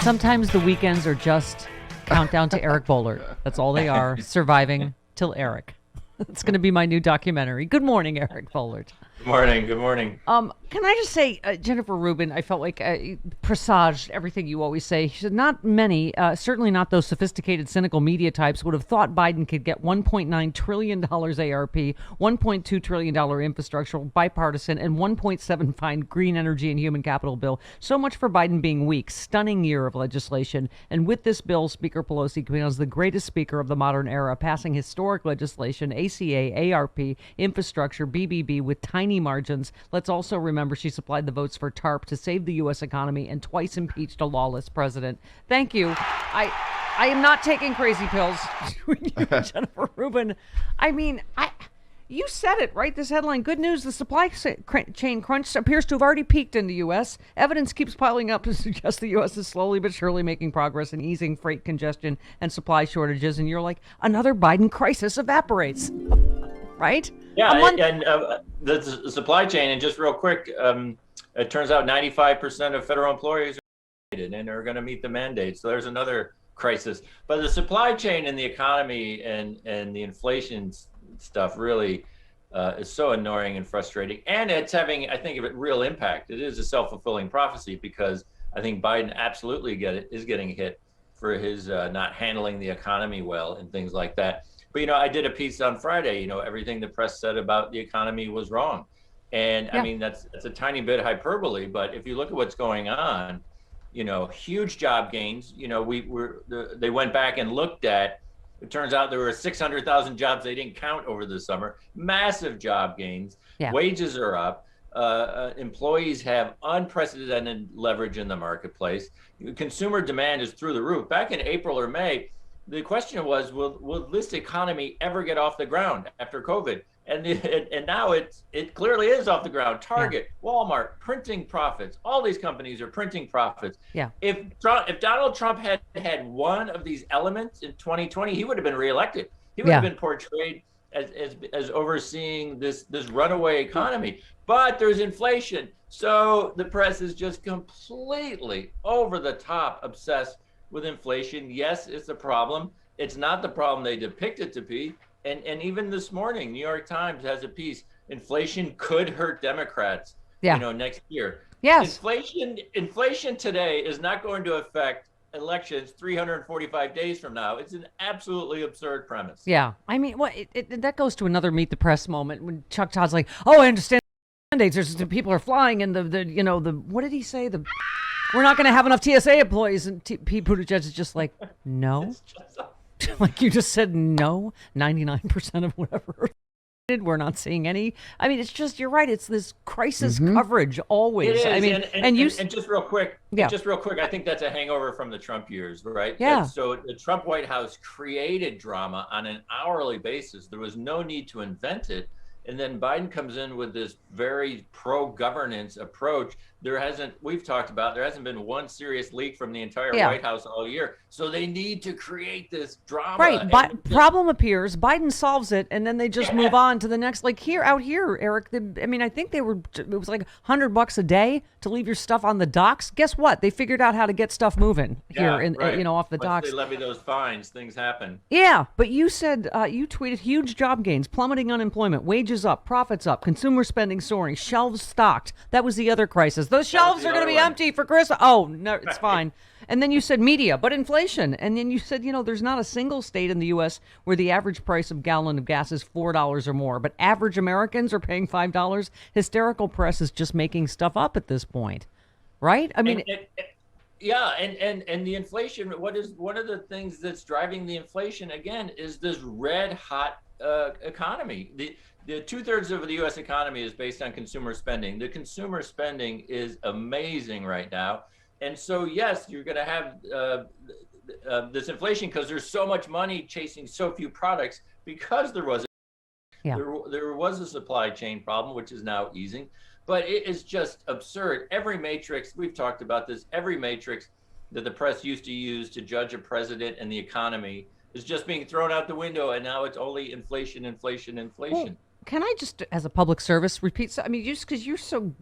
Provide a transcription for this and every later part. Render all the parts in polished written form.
Sometimes the weekends are just countdown to Eric Boehlert. That's all they are. Surviving till Eric. It's going to be my new documentary. Good morning, Eric Boehlert. Good morning. Good morning. Can I just say, Jennifer Rubin, I felt like presaged everything you always say. She said not many, certainly not those sophisticated, cynical media types, would have thought Biden could get $1.9 trillion ARP, $1.2 trillion infrastructure, bipartisan, and $1.75 green energy and human capital bill. So much for Biden being weak. Stunning year of legislation. And with this bill, Speaker Pelosi becomes the greatest speaker of the modern era, passing historic legislation, ACA, ARP, infrastructure, BBB, with tiny margins. Let's also remember she supplied the votes for TARP to save the U.S. economy and twice impeached a lawless president. Thank you. I am not taking crazy pills. Jennifer Rubin. I mean, you said it, right? This headline, good news, the supply chain crunch appears to have already peaked in the U.S. Evidence keeps piling up to suggest the U.S. is slowly but surely making progress in easing freight congestion and supply shortages. And you're like, another Biden crisis evaporates, right? Yeah, and the supply chain, and just real quick, it turns out 95% of federal employees are vaccinated and are going to meet the mandates. So there's another crisis. But the supply chain and the economy and the inflation stuff really is so annoying and frustrating. And it's having, I think, a real impact. It is a self-fulfilling prophecy because I think Biden absolutely is getting hit for his not handling the economy well and things like that. But, I did a piece on Friday, everything the press said about the economy was wrong. And I mean, that's a tiny bit hyperbole, but if you look at what's going on, huge job gains, they went back and looked at, it turns out there were 600,000 jobs they didn't count over the summer, massive job gains, wages are up, employees have unprecedented leverage in the marketplace, consumer demand is through the roof. Back in April or May, the question was, will this economy ever get off the ground after COVID? And now it clearly is off the ground. Target, Walmart, printing profits. All these companies are printing profits. Yeah. If Donald Trump had one of these elements in 2020, he would have been reelected. He would have been portrayed as overseeing this runaway economy. But there's inflation. So the press is just completely over the top obsessed with inflation. Yes, it's a problem. It's not the problem they depict it to be. And even this morning, New York Times has a piece, inflation could hurt Democrats, next year. Yes. Inflation today is not going to affect elections 345 days from now. It's an absolutely absurd premise. Yeah. I mean, that goes to another Meet the Press moment when Chuck Todd's like, oh, I understand mandates. There's people are flying and the what did he say? We're not going to have enough TSA employees. And Pete Buttigieg is just like, no. Like you just said, no, 99% of whatever. We're not seeing any. I mean, it's just, you're right. It's this crisis coverage always. It is. I mean, and just real quick, I think that's a hangover from the Trump years, right? Yeah. So the Trump White House created drama on an hourly basis. There was no need to invent it. And then Biden comes in with this very pro-governance approach. We've talked about, there hasn't been one serious leak from the entire White House all year. So they need to create this drama. Right. But problem appears, Biden solves it, and then they just move on to the next. Like out here, Eric, I think it was like $100 a day to leave your stuff on the docks. Guess what? They figured out how to get stuff moving here, off the docks. Once they levy those fines, things happen. Yeah. But you said, you tweeted huge job gains, plummeting unemployment, wages up, profits up, consumer spending soaring, shelves stocked. That was the other crisis. Those shelves are going to be empty for Christmas. Oh, no, it's fine. And then you said media, but inflation. And then you said, there's not a single state in the U.S. where the average price of a gallon of gas is $4 or more, but average Americans are paying $5. Hysterical press is just making stuff up at this point, right? I mean, and the inflation, what is one of the things that's driving the inflation again is this red hot economy. The 2/3 of the U.S. economy is based on consumer spending. The consumer spending is amazing right now. And so, yes, you're going to have this inflation because there's so much money chasing so few products because there was. Yeah. There was a supply chain problem, which is now easing, but it is just absurd. Every matrix, we've talked about this, every matrix that the press used to use to judge a president and the economy is just being thrown out the window, and now it's only inflation, inflation, Well, inflation. can I just, as a public service, repeat? I mean, just because you're so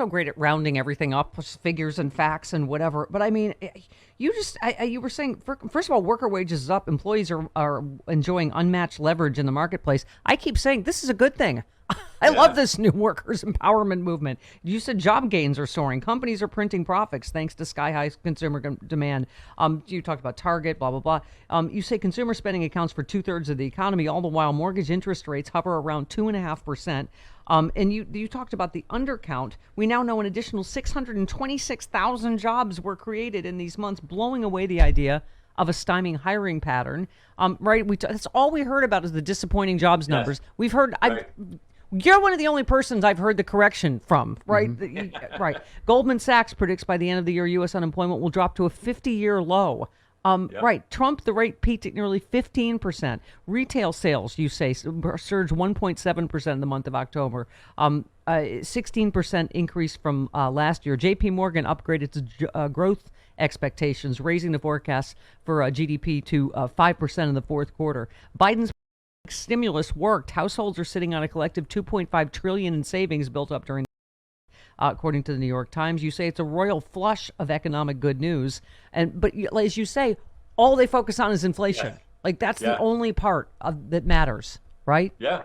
great at rounding everything up with figures and facts and whatever. But I mean, you were saying first of all, worker wages is up. Employees are enjoying unmatched leverage in the marketplace. I keep saying this is a good thing. I love this new workers' empowerment movement. You said job gains are soaring. Companies are printing profits thanks to sky-high consumer demand. You talked about Target, blah, blah, blah. You say consumer spending accounts for 2/3 of the economy, all the while mortgage interest rates hover around 2.5%. And you talked about the undercount. We now know an additional 626,000 jobs were created in these months, blowing away the idea of a stymieing hiring pattern. Right? That's all we heard about is the disappointing jobs numbers. Yes. We've heard... Right. You're one of the only persons I've heard the correction from, right? Right. Goldman Sachs predicts by the end of the year, U.S. unemployment will drop to a 50-year low. Right. Trump, the rate peaked at nearly 15%. Retail sales, you say, surged 1.7% in the month of October. 16% increase from last year. J.P. Morgan upgraded its growth expectations, raising the forecast for GDP to 5% in the fourth quarter. Biden's stimulus worked. Households are sitting on a collective $2.5 trillion in savings built up during according to the New York Times. You say it's a royal flush of economic good news, but as you say, all they focus on is inflation. Yes. Like that's the only part that matters, right? Yeah.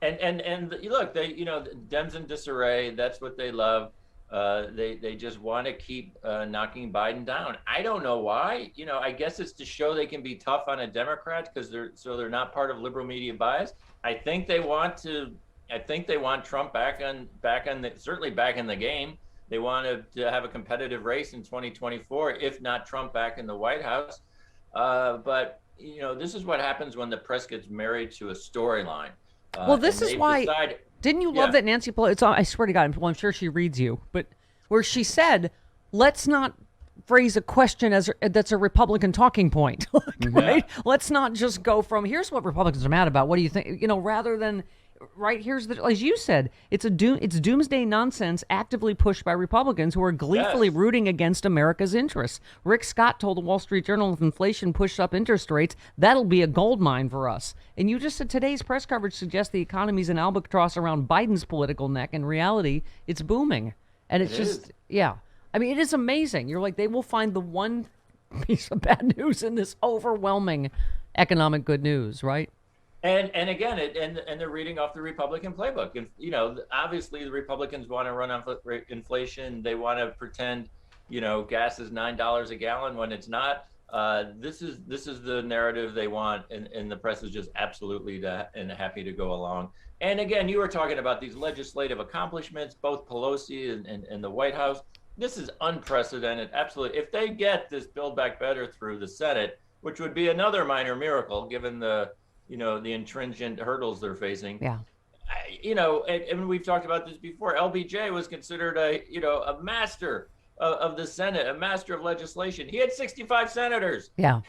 And look, Dems in disarray. That's what they love. They just want to keep knocking Biden down. I don't know why. I guess it's to show they can be tough on a Democrat because they're not part of liberal media bias. I think they want Trump back certainly back in the game. They want to have a competitive race in 2024, if not Trump back in the White House. But this is what happens when the press gets married to a storyline. Well, this is why. Didn't you love that Nancy Pelosi? I swear to God, well, I'm sure she reads you, but where she said, "Let's not phrase a question that's a Republican talking point, right? Let's not just go from here's what Republicans are mad about. What do you think? Rather than right here's as you said, it's doomsday nonsense actively pushed by Republicans who are gleefully rooting against America's interests. Rick Scott told the Wall Street Journal, if inflation pushed up interest rates, that'll be a gold mine for us. And you just said today's press coverage suggests the economy's an albatross around Biden's political neck. In reality, it's booming. And it's just, I mean, it is amazing. You're like, they will find the one piece of bad news in this overwhelming economic good news, right? And again, and they're reading off the Republican playbook. And obviously the Republicans want to run on inflation. They want to pretend, gas is $9 a gallon when it's not. This is the narrative they want, and the press is just absolutely and happy to go along. And again, you were talking about these legislative accomplishments, both Pelosi and the White House. This is unprecedented, absolutely. If they get this Build Back Better through the Senate, which would be another minor miracle given the intrinsic hurdles they're facing. Yeah. And we've talked about this before. LBJ was considered a master of the Senate, a master of legislation. He had 65 senators. Yeah.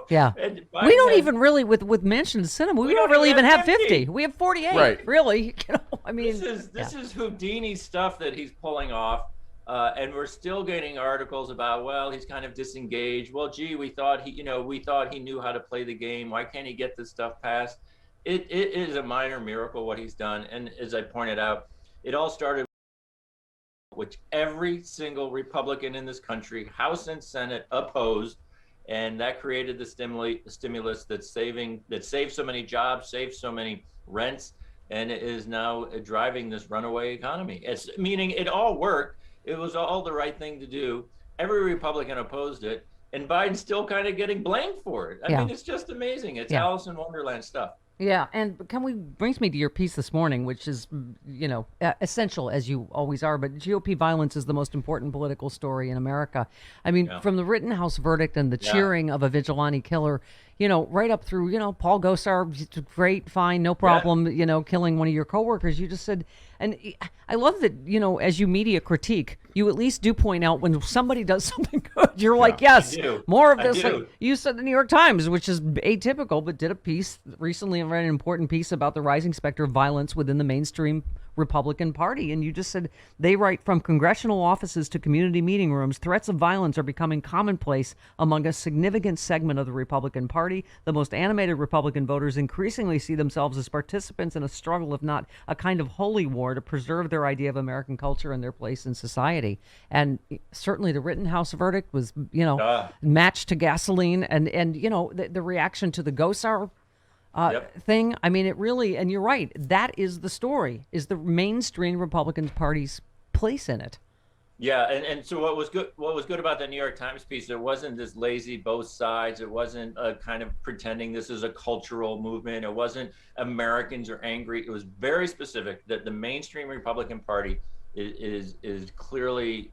Yeah. We don't even really with Manchin and Sinema. We don't really even have 50. We have 48. Right. Really. I mean, this is Houdini stuff that he's pulling off. And we're still getting articles about, well, he's kind of disengaged. Well, gee, we thought he knew how to play the game. Why can't he get this stuff passed? It is a minor miracle what he's done. And as I pointed out, it all started which every single Republican in this country, House and Senate, opposed. And that created the stimulus that saved so many jobs, saved so many rents, and it is now driving this runaway economy. It's meaning it all worked. It was all the right thing to do. Every Republican opposed it, and Biden's still kind of getting blamed for it. I mean, it's just amazing. It's Alice in Wonderland stuff. Yeah, and brings me to your piece this morning, which is, essential as you always are, but GOP violence is the most important political story in America. I mean, from the Rittenhouse verdict and the cheering of a vigilante killer, right up through, Paul Gosar, great, fine, no problem, killing one of your coworkers. You just said, and I love that, as you media critique, you at least do point out when somebody does something good. You're like, yes, more of this. Like you said, the New York Times, which is atypical, but did a piece recently, and read an important piece about the rising specter of violence within the mainstream Republican Party. And you just said they write, from congressional offices to community meeting rooms, threats of violence are becoming commonplace among a significant segment of the Republican Party. The most animated Republican voters increasingly see themselves as participants in a struggle, if not a kind of holy war, to preserve their idea of American culture and their place in society. And certainly the Rittenhouse verdict was, matched to gasoline. And the reaction to the Gosar thing. I mean, it really, and you're right, that is the story, is the mainstream Republican Party's place in it. Yeah, and so what was good about the New York Times piece, it wasn't this lazy both sides. It wasn't a kind of pretending this is a cultural movement. It wasn't Americans are angry. It was very specific that the mainstream Republican Party is clearly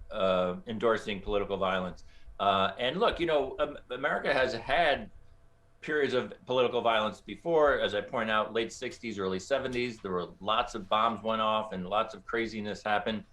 endorsing political violence. And look, America has had periods of political violence before. As I point out, late 60s, early 70s, there were lots of bombs went off and lots of craziness happened.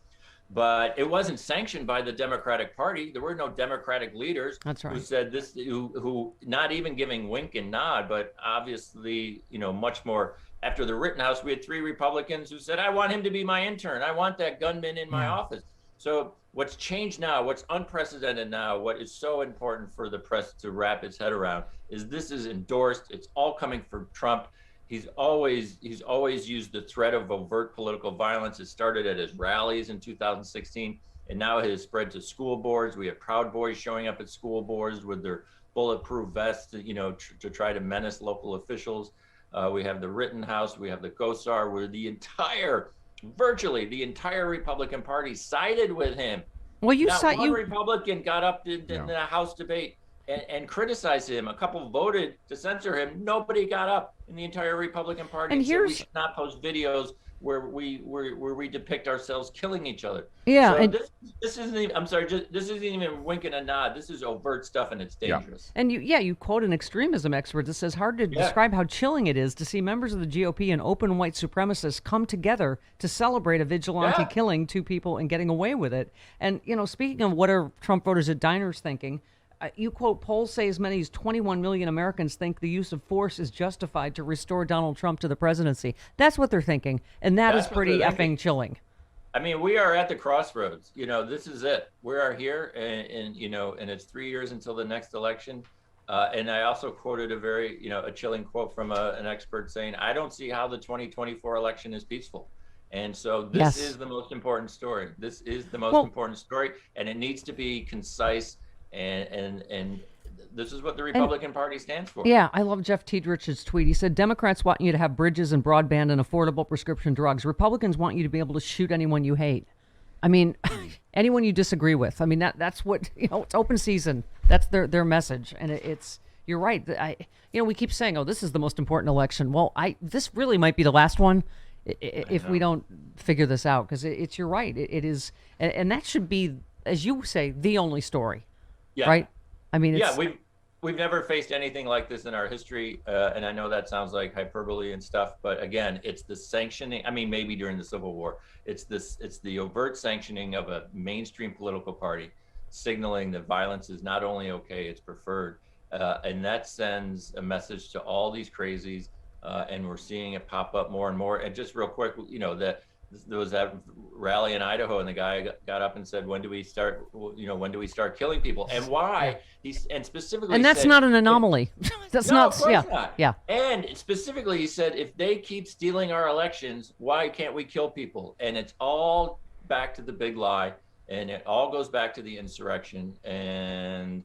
But it wasn't sanctioned by the Democratic Party. There were no Democratic leaders who said this, who not even giving wink and nod, but obviously, much more. After the Rittenhouse, we had 3 Republicans who said, I want him to be my intern. I want that gunman in my office. So what's changed now, what's unprecedented now, what is so important for the press to wrap its head around is this is endorsed. It's all coming from Trump. He's always used the threat of overt political violence. It started at his rallies in 2016, and now it has spread to school boards. We have Proud Boys showing up at school boards with their bulletproof vests, to try to menace local officials. We have the Rittenhouse, we have the Gosar, where virtually the entire Republican Party sided with him. Well, one Republican got up in the House debate and criticized him. A couple voted to censor him. Nobody got up in the entire Republican Party and said we should not post videos where we depict ourselves killing each other. Yeah, so this isn't even, this isn't even winking a nod. This is overt stuff, and it's dangerous. And you quote an extremism expert that says hard to describe how chilling it is to see members of the GOP and open white supremacists come together to celebrate a vigilante killing 2 people and getting away with it. And speaking of what are Trump voters at diners thinking, you quote, polls say as many as 21 million Americans think the use of force is justified to restore Donald Trump to the presidency. That's what they're thinking, and that's is pretty effing chilling. I mean, we are at the crossroads. This is it. We are here, and it's 3 years until the next election. And I also quoted a very, a chilling quote from an expert saying, I don't see how the 2024 election is peaceful. And so this is the most important story. This is the most important story, and it needs to be concise. And this is what the Republican Party stands for. Yeah, I love Jeff Tiedrich's tweet. He said, Democrats want you to have bridges and broadband and affordable prescription drugs. Republicans want you to be able to shoot anyone you hate. I mean, anyone you disagree with. I mean, that's what, it's open season. That's their message. And you're right. We keep saying, this is the most important election. Well, this really might be the last one if we don't figure this out, because you're right. It is. And that should be, as you say, the only story. Yeah. Right. I mean, we've never faced anything like this in our history, and I know that sounds like hyperbole and stuff, but again, it's the sanctioning. I mean, maybe during the Civil War, it's the overt sanctioning of a mainstream political party, signaling that violence is not only okay, it's preferred, and that sends a message to all these crazies, and we're seeing it pop up more and more. And just real quick, there was that rally in Idaho, and the guy got up and said, when do we start killing people, and why? And specifically, and that's not an anomaly. That's not. Of course not. Yeah. And specifically, he said, if they keep stealing our elections, why can't we kill people? And it's all back to the big lie, and it all goes back to the insurrection. And